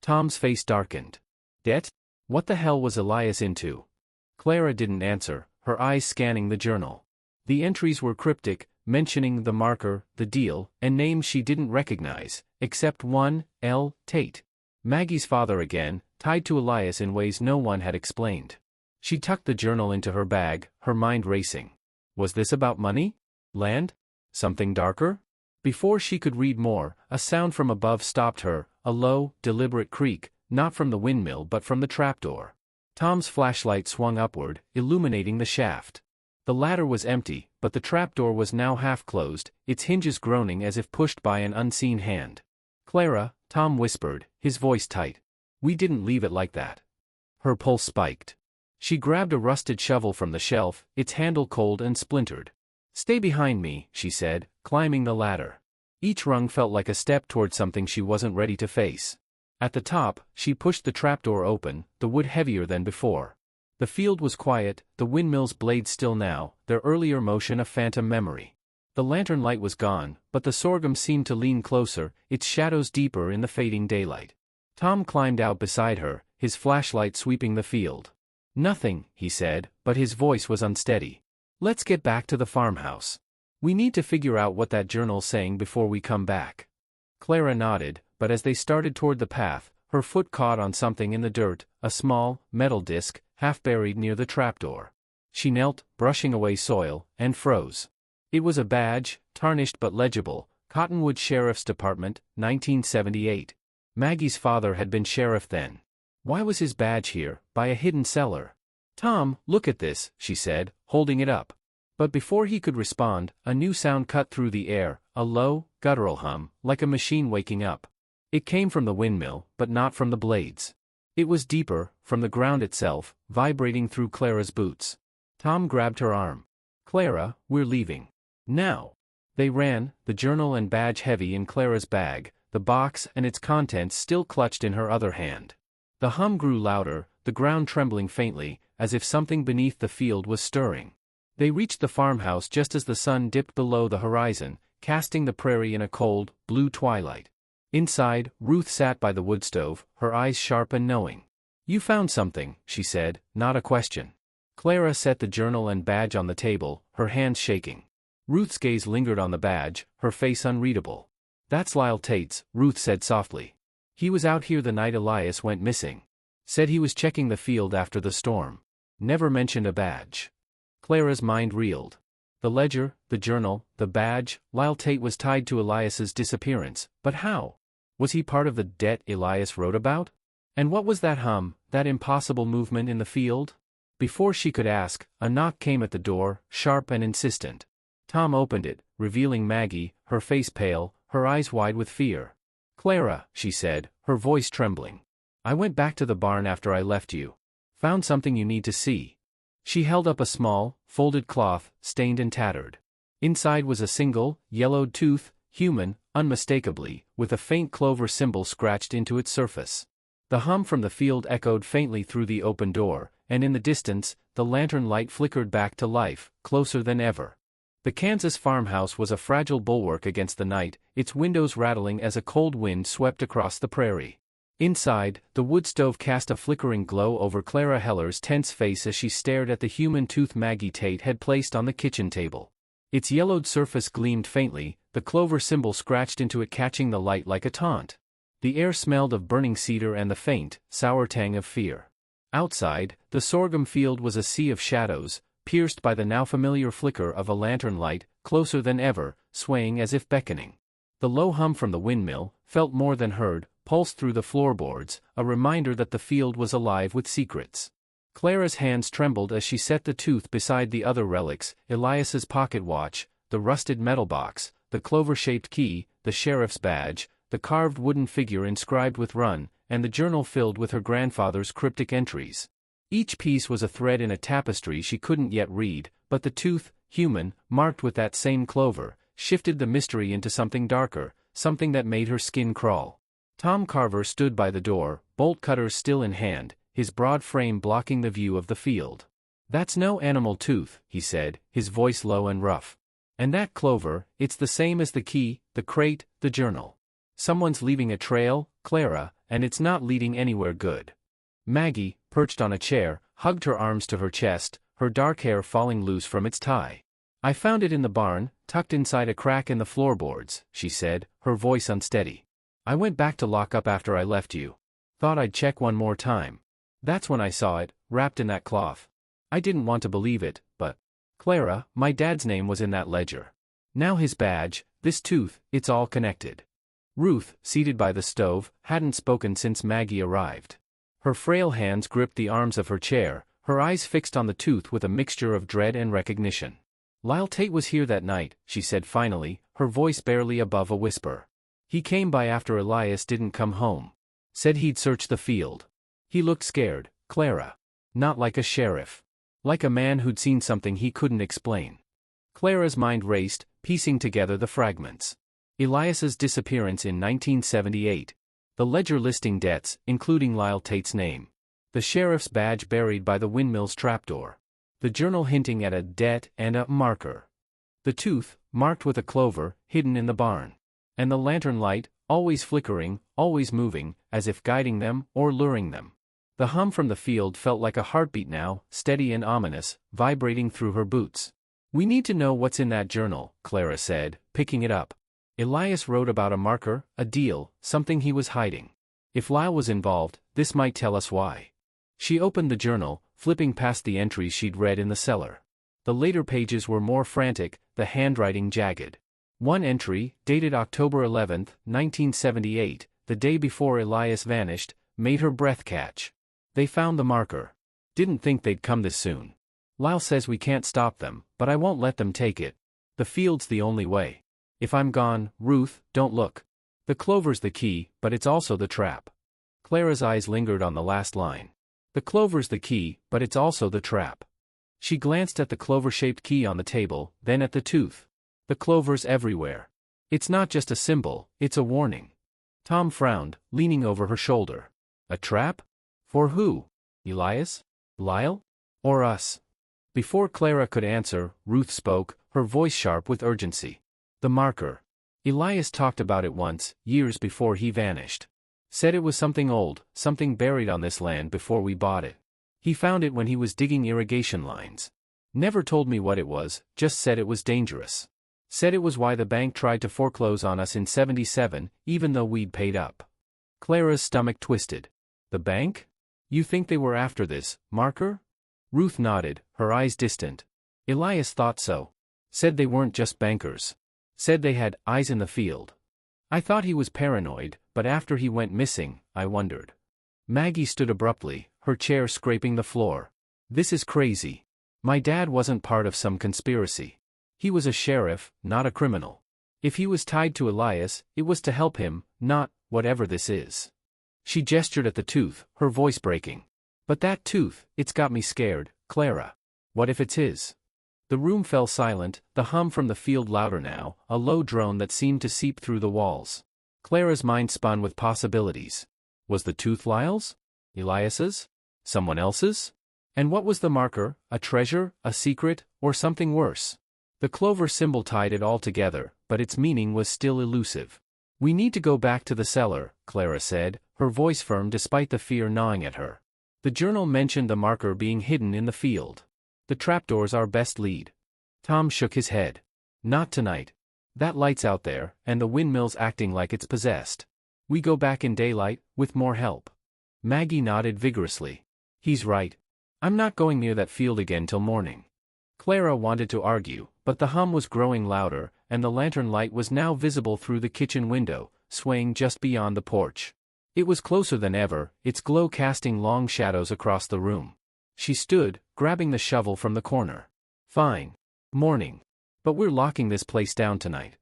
Tom's face darkened. Debt? What the hell was Elias into? Clara didn't answer, her eyes scanning the journal. The entries were cryptic, mentioning the marker, the deal, and names she didn't recognize, except one, L. Tate. Maggie's father again, tied to Elias in ways no one had explained. She tucked the journal into her bag, her mind racing. Was this about money? Land? Something darker? Before she could read more, a sound from above stopped her, a low, deliberate creak, not from the windmill but from the trapdoor. Tom's flashlight swung upward, illuminating the shaft. The ladder was empty, but the trapdoor was now half closed, its hinges groaning as if pushed by an unseen hand. Clara, Tom whispered, his voice tight. We didn't leave it like that. Her pulse spiked. She grabbed a rusted shovel from the shelf, its handle cold and splintered. Stay behind me, she said, climbing the ladder. Each rung felt like a step toward something she wasn't ready to face. At the top, she pushed the trapdoor open, the wood heavier than before. The field was quiet, the windmill's blades still now, their earlier motion a phantom memory. The lantern light was gone, but the sorghum seemed to lean closer, its shadows deeper in the fading daylight. Tom climbed out beside her, his flashlight sweeping the field. Nothing, he said, but his voice was unsteady. Let's get back to the farmhouse. We need to figure out what that journal's saying before we come back. Clara nodded, but as they started toward the path, her foot caught on something in the dirt, a small, metal disc, half buried near the trapdoor. She knelt, brushing away soil, and froze. It was a badge, tarnished but legible, Cottonwood Sheriff's Department, 1978. Maggie's father had been sheriff then. Why was his badge here, by a hidden cellar? Tom, look at this, she said, holding it up. But before he could respond, a new sound cut through the air, a low, guttural hum, like a machine waking up. It came from the windmill, but not from the blades. It was deeper, from the ground itself, vibrating through Clara's boots. Tom grabbed her arm. Clara, we're leaving. Now. They ran, the journal and badge heavy in Clara's bag, the box and its contents still clutched in her other hand. The hum grew louder, the ground trembling faintly, as if something beneath the field was stirring. They reached the farmhouse just as the sun dipped below the horizon, casting the prairie in a cold, blue twilight. Inside, Ruth sat by the wood stove, her eyes sharp and knowing. You found something, she said, not a question. Clara set the journal and badge on the table, her hands shaking. Ruth's gaze lingered on the badge, her face unreadable. That's Lyle Tate's, Ruth said softly. He was out here the night Elias went missing. Said he was checking the field after the storm. Never mentioned a badge. Clara's mind reeled. The ledger, the journal, the badge, Lyle Tate was tied to Elias's disappearance, but how? Was he part of the debt Elias wrote about? And what was that hum, that impossible movement in the field? Before she could ask, a knock came at the door, sharp and insistent. Tom opened it, revealing Maggie, her face pale, her eyes wide with fear. Clara, she said, her voice trembling. I went back to the barn after I left you. Found something you need to see. She held up a small, folded cloth, stained and tattered. Inside was a single, yellowed tooth, human, unmistakably, with a faint clover symbol scratched into its surface. The hum from the field echoed faintly through the open door, and in the distance, the lantern light flickered back to life, closer than ever. The Kansas farmhouse was a fragile bulwark against the night, its windows rattling as a cold wind swept across the prairie. Inside, the wood stove cast a flickering glow over Clara Heller's tense face as she stared at the human tooth Maggie Tate had placed on the kitchen table. Its yellowed surface gleamed faintly, the clover symbol scratched into it catching the light like a taunt. The air smelled of burning cedar and the faint, sour tang of fear. Outside, the sorghum field was a sea of shadows, pierced by the now familiar flicker of a lantern light, closer than ever, swaying as if beckoning. The low hum from the windmill, felt more than heard, pulsed through the floorboards, a reminder that the field was alive with secrets. Clara's hands trembled as she set the tooth beside the other relics, Elias's pocket watch, the rusted metal box, the clover-shaped key, the sheriff's badge, the carved wooden figure inscribed with Run, and the journal filled with her grandfather's cryptic entries. Each piece was a thread in a tapestry she couldn't yet read, but the tooth, human, marked with that same clover, shifted the mystery into something darker, something that made her skin crawl. Tom Carver stood by the door, bolt cutters still in hand, his broad frame blocking the view of the field. That's no animal tooth, he said, his voice low and rough. And that clover, it's the same as the key, the crate, the journal. Someone's leaving a trail, Clara, and it's not leading anywhere good. Maggie, perched on a chair, hugged her arms to her chest, her dark hair falling loose from its tie. I found it in the barn, tucked inside a crack in the floorboards, she said, her voice unsteady. I went back to lock up after I left you. Thought I'd check one more time. That's when I saw it, wrapped in that cloth. I didn't want to believe it, but Clara, my dad's name was in that ledger. Now his badge, this tooth, it's all connected. Ruth, seated by the stove, hadn't spoken since Maggie arrived. Her frail hands gripped the arms of her chair, her eyes fixed on the tooth with a mixture of dread and recognition. Lyle Tate was here that night, she said finally, her voice barely above a whisper. He came by after Elias didn't come home. Said he'd search the field. He looked scared, Clara. Not like a sheriff. Like a man who'd seen something he couldn't explain. Clara's mind raced, piecing together the fragments. Elias's disappearance in 1978. The ledger listing debts, including Lyle Tate's name. The sheriff's badge buried by the windmill's trapdoor. The journal hinting at a debt and a marker. The tooth, marked with a clover, hidden in the barn. And the lantern light, always flickering, always moving, as if guiding them or luring them. The hum from the field felt like a heartbeat now, steady and ominous, vibrating through her boots. We need to know what's in that journal, Clara said, picking it up. Elias wrote about a marker, a deal, something he was hiding. If Lyle was involved, this might tell us why. She opened the journal, flipping past the entries she'd read in the cellar. The later pages were more frantic, the handwriting jagged. One entry, dated October 11, 1978, the day before Elias vanished, made her breath catch. They found the marker. Didn't think they'd come this soon. Lyle says we can't stop them, but I won't let them take it. The field's the only way. If I'm gone, Ruth, don't look. The clover's the key, but it's also the trap. Clara's eyes lingered on the last line. The clover's the key, but it's also the trap. She glanced at the clover-shaped key on the table, then at the tooth. The clover's everywhere. It's not just a symbol, it's a warning. Tom frowned, leaning over her shoulder. A trap? For who? Elias? Lyle? Or us? Before Clara could answer, Ruth spoke, her voice sharp with urgency. The marker. Elias talked about it once, years before he vanished. Said it was something old, something buried on this land before we bought it. He found it when he was digging irrigation lines. Never told me what it was, just said it was dangerous. Said it was why the bank tried to foreclose on us in '77, even though we'd paid up. Clara's stomach twisted. The bank? You think they were after this marker? Ruth nodded, her eyes distant. Elias thought so. Said they weren't just bankers. Said they had eyes in the field. I thought he was paranoid, but after he went missing, I wondered. Maggie stood abruptly, her chair scraping the floor. This is crazy. My dad wasn't part of some conspiracy. He was a sheriff, not a criminal. If he was tied to Elias, it was to help him, not whatever this is. She gestured at the tooth, her voice breaking. But that tooth, it's got me scared, Clara. What if it's his? The room fell silent, the hum from the field louder now, a low drone that seemed to seep through the walls. Clara's mind spun with possibilities. Was the tooth Lyle's? Elias's? Someone else's? And what was the marker, a treasure, a secret, or something worse? The clover symbol tied it all together, but its meaning was still elusive. We need to go back to the cellar, Clara said, her voice firm despite the fear gnawing at her. The journal mentioned the marker being hidden in the field. The trapdoor's our best lead. Tom shook his head. Not tonight. That light's out there, and the windmill's acting like it's possessed. We go back in daylight, with more help. Maggie nodded vigorously. He's right. I'm not going near that field again till morning. Clara wanted to argue, but the hum was growing louder, and the lantern light was now visible through the kitchen window, swaying just beyond the porch. It was closer than ever, its glow casting long shadows across the room. She stood, grabbing the shovel from the corner. Fine. Morning. But we're locking this place down tonight.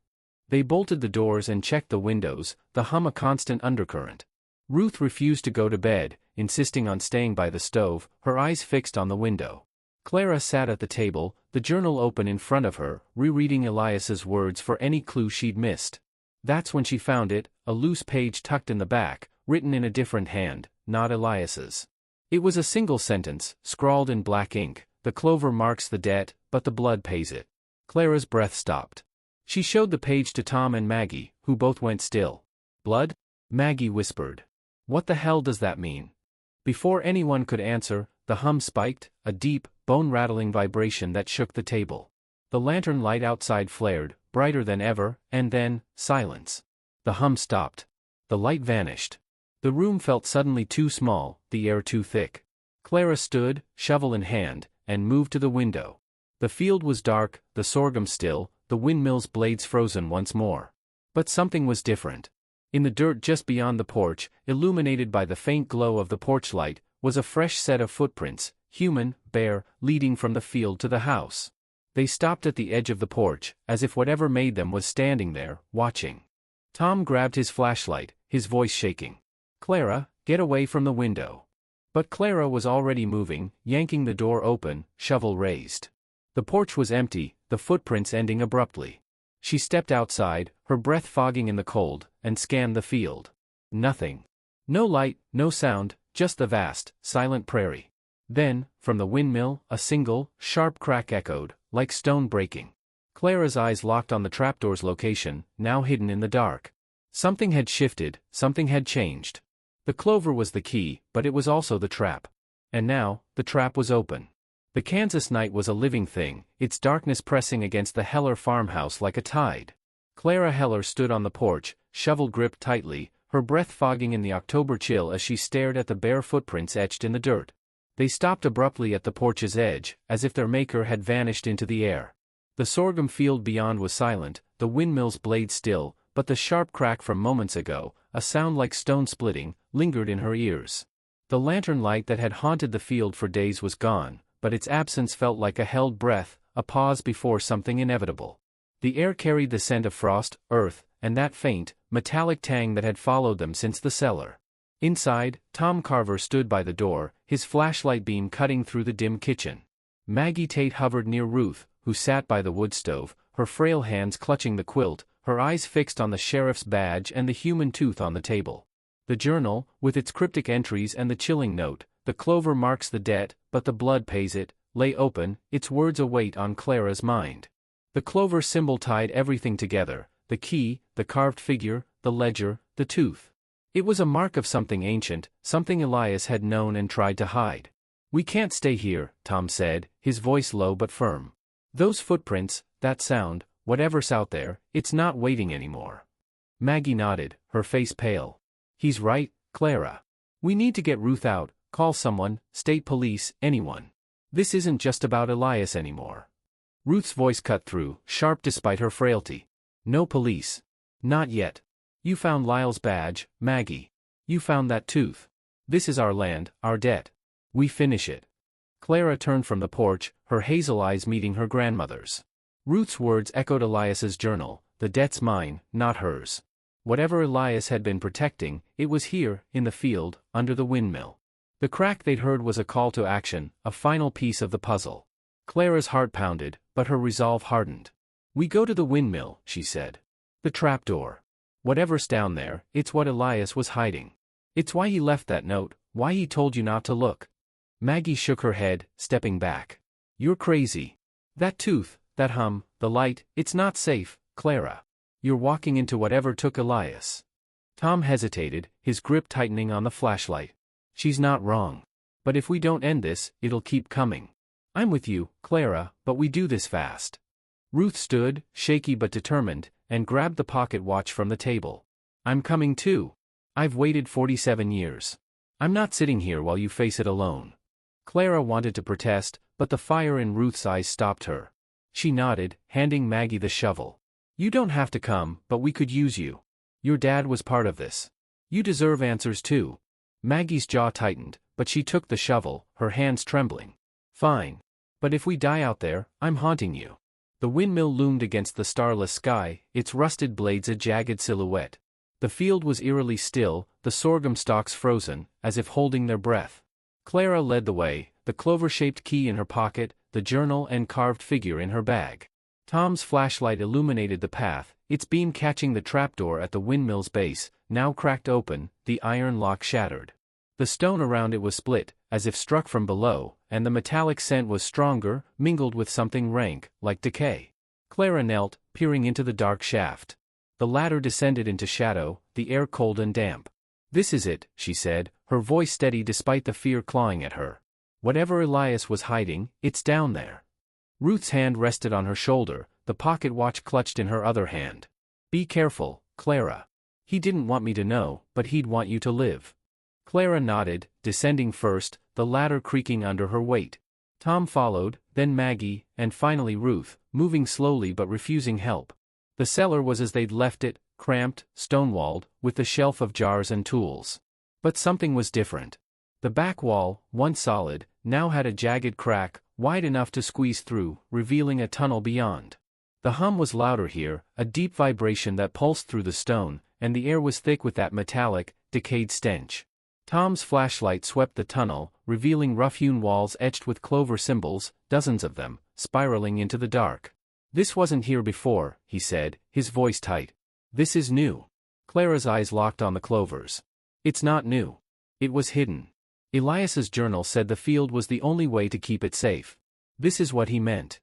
They bolted the doors and checked the windows, the hum a constant undercurrent. Ruth refused to go to bed, insisting on staying by the stove, her eyes fixed on the window. Clara sat at the table, the journal open in front of her, rereading Elias's words for any clue she'd missed. That's when she found it, a loose page tucked in the back, written in a different hand, not Elias's. It was a single sentence, scrawled in black ink, the clover marks the debt, but the blood pays it. Clara's breath stopped. She showed the page to Tom and Maggie, who both went still. Blood? Maggie whispered. What the hell does that mean? Before anyone could answer, the hum spiked, a deep, bone-rattling vibration that shook the table. The lantern light outside flared, brighter than ever, and then, silence. The hum stopped. The light vanished. The room felt suddenly too small, the air too thick. Clara stood, shovel in hand, and moved to the window. The field was dark, the sorghum still, the windmill's blades frozen once more. But something was different. In the dirt just beyond the porch, illuminated by the faint glow of the porch light, was a fresh set of footprints, human, bare, leading from the field to the house. They stopped at the edge of the porch, as if whatever made them was standing there, watching. Tom grabbed his flashlight, his voice shaking. "Clara, get away from the window." But Clara was already moving, yanking the door open, shovel raised. The porch was empty, the footprints ending abruptly. She stepped outside, her breath fogging in the cold, and scanned the field. Nothing. No light, no sound, just the vast, silent prairie. Then, from the windmill, a single, sharp crack echoed, like stone breaking. Clara's eyes locked on the trapdoor's location, now hidden in the dark. Something had shifted, something had changed. The clover was the key, but it was also the trap. And now, the trap was open. The Kansas night was a living thing, its darkness pressing against the Heller farmhouse like a tide. Clara Heller stood on the porch, shovel gripped tightly, her breath fogging in the October chill as she stared at the bare footprints etched in the dirt. They stopped abruptly at the porch's edge, as if their maker had vanished into the air. The sorghum field beyond was silent, the windmill's blade still, but the sharp crack from moments ago, a sound like stone splitting, lingered in her ears. The lantern light that had haunted the field for days was gone, but its absence felt like a held breath, a pause before something inevitable. The air carried the scent of frost, earth, and that faint, metallic tang that had followed them since the cellar. Inside, Tom Carver stood by the door, his flashlight beam cutting through the dim kitchen. Maggie Tate hovered near Ruth, who sat by the wood stove, her frail hands clutching the quilt, her eyes fixed on the sheriff's badge and the human tooth on the table. The journal, with its cryptic entries and the chilling note, "The clover marks the debt, but the blood pays it," lay open, its words a weight on Clara's mind. The clover symbol tied everything together, the key, the carved figure, the ledger, the tooth. It was a mark of something ancient, something Elias had known and tried to hide. "We can't stay here," Tom said, his voice low but firm. "Those footprints, that sound, whatever's out there, it's not waiting anymore." Maggie nodded, her face pale. "He's right, Clara. We need to get Ruth out, call someone, state police, anyone. This isn't just about Elias anymore." Ruth's voice cut through, sharp despite her frailty. "No police. Not yet. You found Lyle's badge, Maggie. You found that tooth. This is our land, our debt. We finish it." Clara turned from the porch, her hazel eyes meeting her grandmother's. Ruth's words echoed Elias's journal, "The debt's mine, not hers." Whatever Elias had been protecting, it was here, in the field, under the windmill. The crack they'd heard was a call to action, a final piece of the puzzle. Clara's heart pounded, but her resolve hardened. "We go to the windmill," she said. "The trapdoor. Whatever's down there, it's what Elias was hiding. It's why he left that note, why he told you not to look." Maggie shook her head, stepping back. "You're crazy. That tooth, that hum, the light, it's not safe, Clara. You're walking into whatever took Elias." Tom hesitated, his grip tightening on the flashlight. "She's not wrong. But if we don't end this, it'll keep coming. I'm with you, Clara, but we do this fast." Ruth stood, shaky but determined, and grabbed the pocket watch from the table. "I'm coming too. I've waited 47 years. I'm not sitting here while you face it alone." Clara wanted to protest, but the fire in Ruth's eyes stopped her. She nodded, handing Maggie the shovel. "You don't have to come, but we could use you. Your dad was part of this. You deserve answers too." Maggie's jaw tightened, but she took the shovel, her hands trembling. "Fine. But if we die out there, I'm haunting you." The windmill loomed against the starless sky, its rusted blades a jagged silhouette. The field was eerily still, the sorghum stalks frozen, as if holding their breath. Clara led the way, the clover-shaped key in her pocket, the journal and carved figure in her bag. Tom's flashlight illuminated the path, its beam catching the trapdoor at the windmill's base, now cracked open, the iron lock shattered. The stone around it was split, as if struck from below, and the metallic scent was stronger, mingled with something rank, like decay. Clara knelt, peering into the dark shaft. The ladder descended into shadow, the air cold and damp. "This is it," she said, her voice steady despite the fear clawing at her. "Whatever Elias was hiding, it's down there." Ruth's hand rested on her shoulder, the pocket watch clutched in her other hand. "Be careful, Clara. He didn't want me to know, but he'd want you to live." Clara nodded, descending first, the ladder creaking under her weight. Tom followed, then Maggie, and finally Ruth, moving slowly but refusing help. The cellar was as they'd left it, cramped, stone-walled, with the shelf of jars and tools. But something was different. The back wall, once solid, now had a jagged crack, wide enough to squeeze through, revealing a tunnel beyond. The hum was louder here, a deep vibration that pulsed through the stone, and the air was thick with that metallic, decayed stench. Tom's flashlight swept the tunnel, revealing rough-hewn walls etched with clover symbols, dozens of them, spiraling into the dark. "This wasn't here before," he said, his voice tight. "This is new." Clara's eyes locked on the clovers. "It's not new. It was hidden. Elias's journal said the field was the only way to keep it safe. This is what he meant."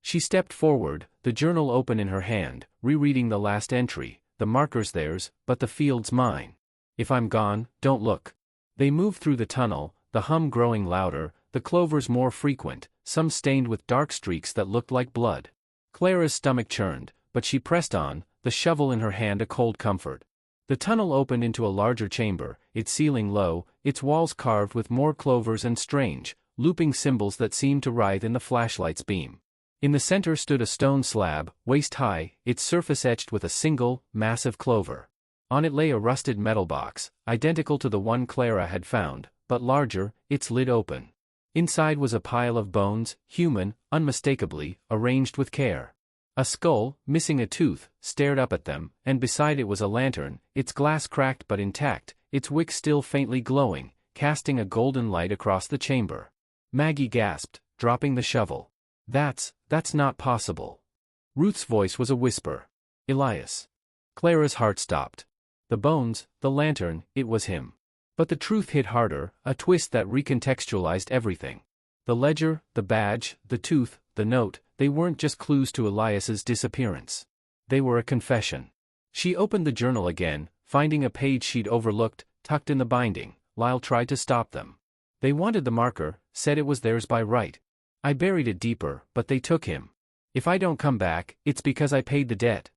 She stepped forward, the journal open in her hand, rereading the last entry. "The marker's theirs, but the field's mine. If I'm gone, don't look." They moved through the tunnel, the hum growing louder, the clovers more frequent, some stained with dark streaks that looked like blood. Clara's stomach churned, but she pressed on, the shovel in her hand a cold comfort. The tunnel opened into a larger chamber, its ceiling low, its walls carved with more clovers and strange, looping symbols that seemed to writhe in the flashlight's beam. In the center stood a stone slab, waist-high, its surface etched with a single, massive clover. On it lay a rusted metal box, identical to the one Clara had found, but larger, its lid open. Inside was a pile of bones, human, unmistakably, arranged with care. A skull, missing a tooth, stared up at them, and beside it was a lantern, its glass cracked but intact, its wick still faintly glowing, casting a golden light across the chamber. Maggie gasped, dropping the shovel. That's not possible." Ruth's voice was a whisper. "Elias." Clara's heart stopped. The bones, the lantern, it was him. But the truth hit harder, a twist that recontextualized everything. The ledger, the badge, the tooth, the note, they weren't just clues to Elias's disappearance. They were a confession. She opened the journal again, finding a page she'd overlooked, tucked in the binding. Lyle tried to stop them. "They wanted the marker, said it was theirs by right. I buried it deeper, but they took him. If I don't come back, it's because I paid the debt."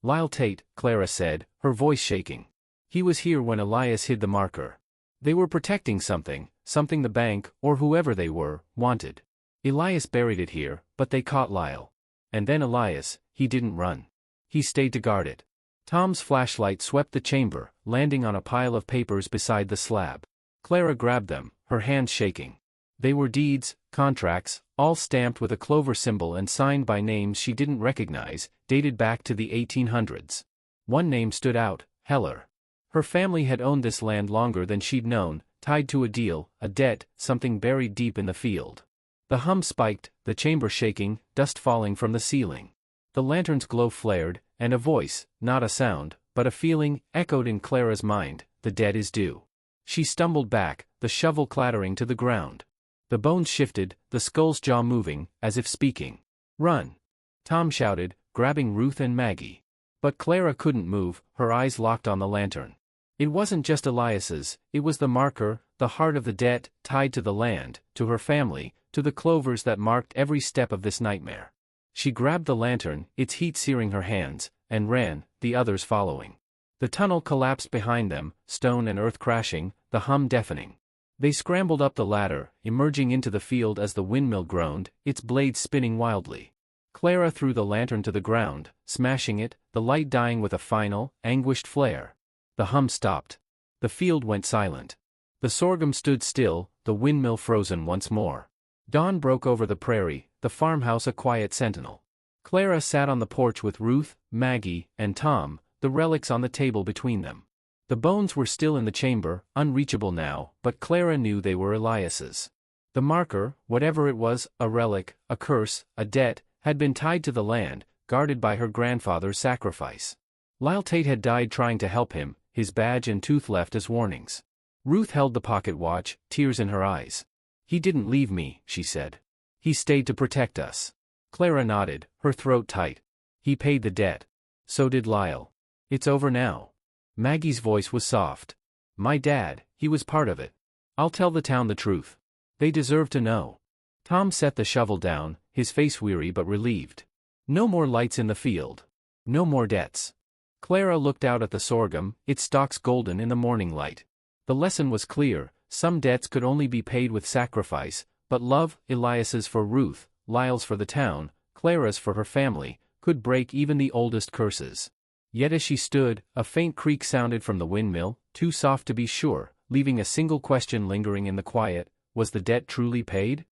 "Lyle Tate," Clara said, her voice shaking. "He was here when Elias hid the marker. They were protecting something the bank, or whoever they were, wanted. Elias buried it here, but they caught Lyle. And then Elias, he didn't run. He stayed to guard it." Tom's flashlight swept the chamber, landing on a pile of papers beside the slab. Clara grabbed them, her hands shaking. They were deeds, contracts, all stamped with a clover symbol and signed by names she didn't recognize, dated back to the 1800s. One name stood out, Heller. Her family had owned this land longer than she'd known, tied to a deal, a debt, something buried deep in the field. The hum spiked, the chamber shaking, dust falling from the ceiling. The lantern's glow flared, and a voice, not a sound, but a feeling, echoed in Clara's mind: the debt is due. She stumbled back, the shovel clattering to the ground. The bones shifted, the skull's jaw moving, as if speaking. "Run!" Tom shouted, grabbing Ruth and Maggie. But Clara couldn't move, her eyes locked on the lantern. It wasn't just Elias's, it was the marker, the heart of the debt, tied to the land, to her family, to the clovers that marked every step of this nightmare. She grabbed the lantern, its heat searing her hands, and ran, the others following. The tunnel collapsed behind them, stone and earth crashing, the hum deafening. They scrambled up the ladder, emerging into the field as the windmill groaned, its blades spinning wildly. Clara threw the lantern to the ground, smashing it, the light dying with a final, anguished flare. The hum stopped. The field went silent. The sorghum stood still, the windmill frozen once more. Dawn broke over the prairie, the farmhouse a quiet sentinel. Clara sat on the porch with Ruth, Maggie, and Tom, the relics on the table between them. The bones were still in the chamber, unreachable now, but Clara knew they were Elias's. The marker, whatever it was, a relic, a curse, a debt, had been tied to the land, guarded by her grandfather's sacrifice. Lyle Tate had died trying to help him, his badge and tooth left as warnings. Ruth held the pocket watch, tears in her eyes. "He didn't leave me," she said. "He stayed to protect us." Clara nodded, her throat tight. "He paid the debt. So did Lyle. It's over now." Maggie's voice was soft. My dad, he was part of it. I'll tell the town the truth. They deserve to know. Tom set the shovel down, his face weary but relieved. No more lights in the field. No more debts. Clara looked out at the sorghum, its stalks golden in the morning light. The lesson was clear: some debts could only be paid with sacrifice, but love, Elias's for Ruth, Lyle's for the town, Clara's for her family, could break even the oldest curses. Yet as she stood, a faint creak sounded from the windmill, too soft to be sure, leaving a single question lingering in the quiet: was the debt truly paid?